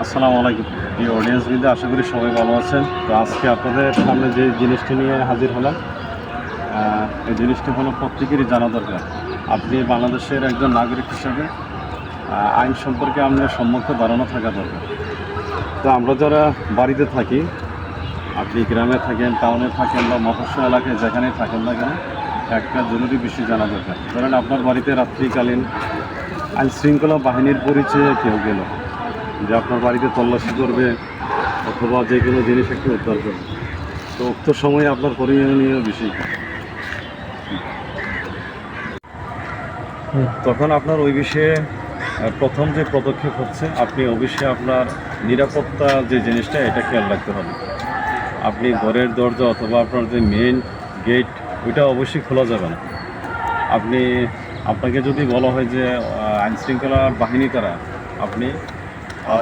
আসসালামু আলাইকুম এই অডিয়েন্স বিন্দু, আশা করি সবাই ভালো আছেন। তো আজকে আপনাদের সামনে যে জিনিসটি নিয়ে হাজির হলাম, এই জিনিসটি হলো প্রত্যেকেরই জানা দরকার। আপনি বাংলাদেশের একজন নাগরিক হিসেবে আইন সম্পর্কে আপনার সম্যক ধারণা থাকা দরকার। তো আমরা যারা বাড়িতে থাকি, আপনি গ্রামে থাকেন, টাউনে থাকেন বা মফস্বল এলাকায় যেখানেই থাকেন না কেন, একটা জরুরি বিষয় জানা দরকার। ধরেন আপনার বাড়িতে রাত্রিকালীন আইন শৃঙ্খলা বাহিনীর পরিচয়ে কেউ গেল, যে আপনার বাড়িতে তল্লাশি করবে অথবা যে কোনো জিনিস একটু উদ্ধার করবে, তো উক্ত সময়ে আপনার করণীয় বিষয় তখন আপনার ওই বিষয়ে প্রথম যে পদক্ষেপ হচ্ছে, আপনি অবশ্যই আপনার নিরাপত্তা যে জিনিসটা এটা খেয়াল রাখতে হবে। আপনি ঘরের দরজা অথবা আপনার যে মেইন গেট ওইটা অবশ্যই খোলা যাবে না। আপনাকে যদি বলা হয় যে আইনশৃঙ্খলা বাহিনী দ্বারা আপনি